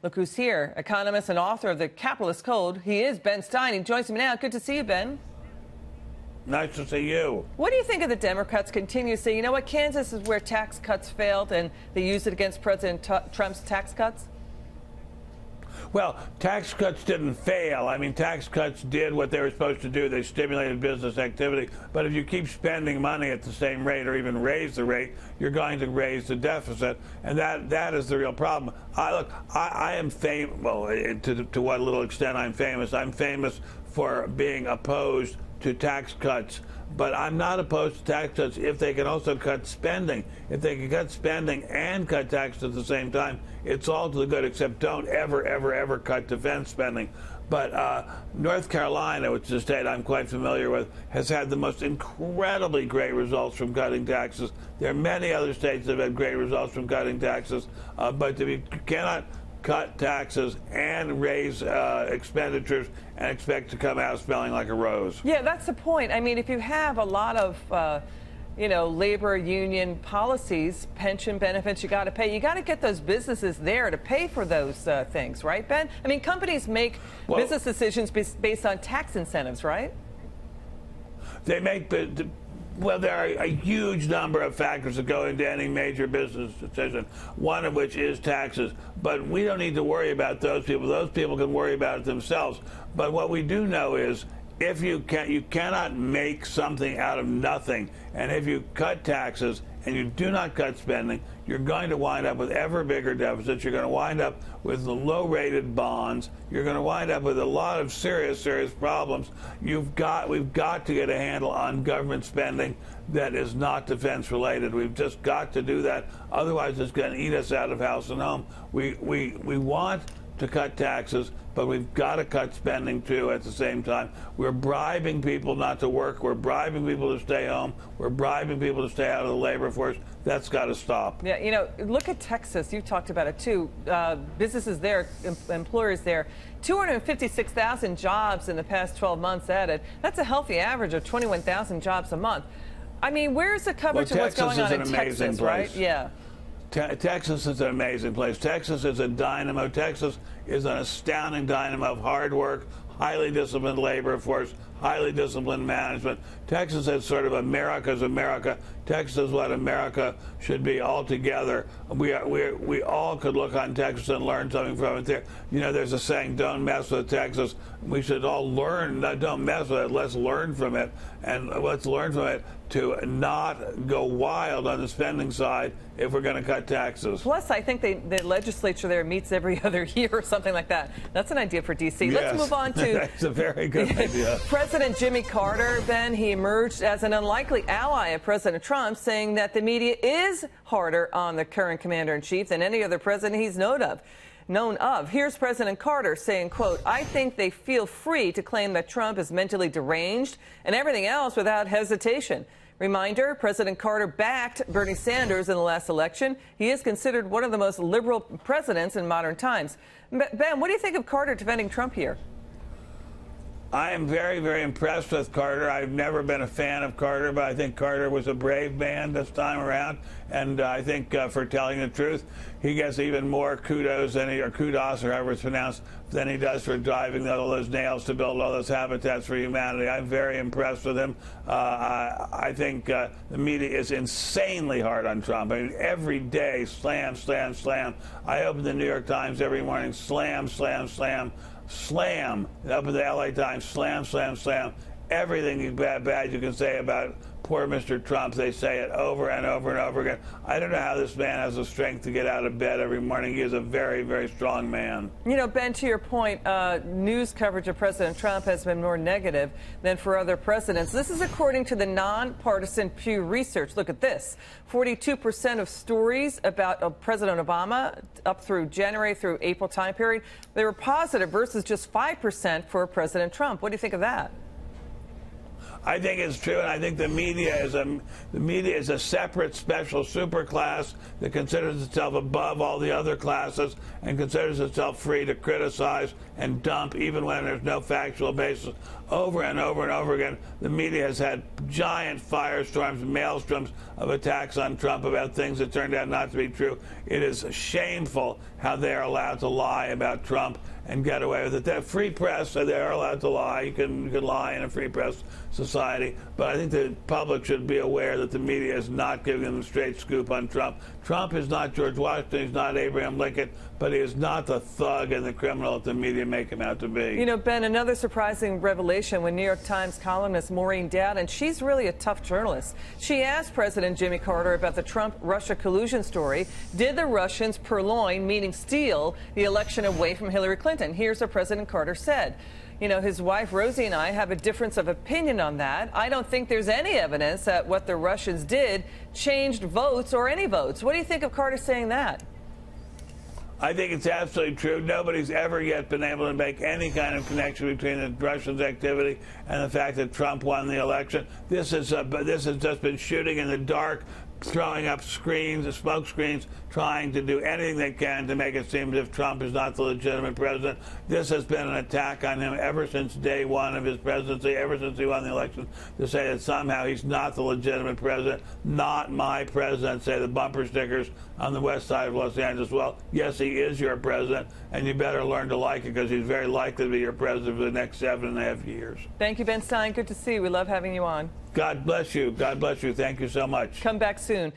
Look who's here, economist and author of The Capitalist Code. He is Ben Stein. He joins me now. Good to see you, Ben. Nice to see you. What do you think of the Democrats continue to say, you know what, Kansas is where tax cuts failed, and they used it against President Trump's tax cuts? Well, tax cuts didn't fail. I mean, tax cuts did what they were supposed to do. They stimulated business activity. But if you keep spending money at the same rate or even raise the rate, you're going to raise the deficit. And that is the real problem. I am famous, well, to what little extent I'm famous for being opposed to tax cuts. But I'm not opposed to tax cuts if they can also cut spending. If they can cut spending and cut taxes at the same time, it's all to the good, except don't ever cut defense spending. But North Carolina, which is a state I'm quite familiar with, has had the most incredibly great results from cutting taxes. There are many other states that have had great results from cutting taxes, but you cannot cut taxes and raise expenditures and expect to come out smelling like a rose. Yeah, that's the point. I mean, if you have a lot of, labor union policies, pension benefits you got to pay, you got to get those businesses there to pay for those things, right, Ben? I mean, companies make business decisions based on tax incentives, right? They make well, there are a huge number of factors that go into any major business decision, one of which is taxes. But we don't need to worry about those people. Those people can worry about it themselves. But what we do know is if you cannot make something out of nothing. And if you cut taxes and you do not cut spending, you're going to wind up with ever bigger deficits. You're going to wind up with the low-rated bonds. You're going to wind up with a lot of serious problems. We've got to get a handle on government spending that is not defense-related. We've just got to do that. Otherwise, it's going to eat us out of house and home. We want to cut taxes, but we've got to cut spending too at the same time. We're bribing people not to work. We're bribing people to stay home. We're bribing people to stay out of the labor force. That's got to stop. Yeah, look at Texas. You talked about it too. Businesses there, employers there, 256,000 jobs in the past 12 months added. That's a healthy average of 21,000 jobs a month. I mean, where's the coverage of what's going on in Texas, right? Yeah. Texas is an amazing place. Texas is a dynamo. Texas is an astounding dynamo of hard work, highly disciplined labor force, highly disciplined management. Texas is sort of America's America. Texas is what America should be altogether. We all could look on Texas and learn something from it. There's a saying, don't mess with Texas. We should all learn, don't mess with it, let's learn from it. And let's learn from it to not go wild on the spending side if we're going to cut taxes. Plus, I think the legislature there meets every other year or something like that. That's an idea for D.C. Yes. Let's move on to... That's a very good idea. President Jimmy Carter, Ben, he emerged as an unlikely ally of President Trump, saying that the media is harder on the current commander-in-chief than any other president he's known of. Here's President Carter saying, quote, "I think they feel free to claim that Trump is mentally deranged and everything else without hesitation." Reminder, President Carter backed Bernie Sanders in the last election. He is considered one of the most liberal presidents in modern times. Ben, what do you think of Carter defending Trump here? I am very impressed with Carter. I've never been a fan of Carter, but I think Carter was a brave man this time around. And I think for telling the truth, he gets even more kudos or however it's pronounced, than he does for driving all those nails to build all those habitats for humanity. I'm very impressed with him. I think the media is insanely hard on Trump. I mean, every day, slam. I open the New York Times every morning, slam. Up at the LA Times, slam. Everything bad you can say about poor Mr. Trump, they say it over and over again. I don't know how this man has the strength to get out of bed every morning. He is a very strong man. Ben, to your point, news coverage of President Trump has been more negative than for other presidents. This is according to the nonpartisan Pew Research. Look at this. 42% of stories about President Obama up through January through April time period, they were positive versus just 5% for President Trump. What do you think of that? I think it's true, and I think the media is a separate, special superclass that considers itself above all the other classes and considers itself free to criticize and dump, even when there's no factual basis. Over and over and over again, the media has had giant firestorms, maelstroms of attacks on Trump about things that turned out not to be true. It is shameful how they are allowed to lie about Trump and get away with it. They're free press, so they are allowed to lie. You can lie in a free press society. But I think the public should be aware that the media is not giving them a straight scoop on Trump. Trump is not George Washington, he's not Abraham Lincoln, but he is not the thug and the criminal that the media make him out to be. You know, Ben, another surprising revelation when New York Times columnist Maureen Dowd, she's really a tough journalist. She asked President Jimmy Carter about the Trump-Russia collusion story. Did the Russians purloin, meaning steal, the election away from Hillary Clinton? Here's what President Carter said. You know, his wife Rosie and I have a difference of opinion on that. I don't think there's any evidence that what the Russians did changed votes or any votes. What do you think of Carter saying that? I think it's absolutely true. Nobody's ever yet been able to make any kind of connection between the Russians' activity and the fact that Trump won the election. This has just been shooting in the dark, throwing up screens, smoke screens, trying to do anything they can to make it seem as if Trump is not the legitimate president. This has been an attack on him ever since day one of his presidency, ever since he won the election, to say that somehow he's not the legitimate president. Not my president, say the bumper stickers on the west side of Los Angeles. Well, yes, he is your president, and you better learn to like it, because he's very likely to be your president for the next 7.5 years. Thank you, Ben Stein. Good to see you. We love having you on. God bless you. God bless you. Thank you so much. Come back soon.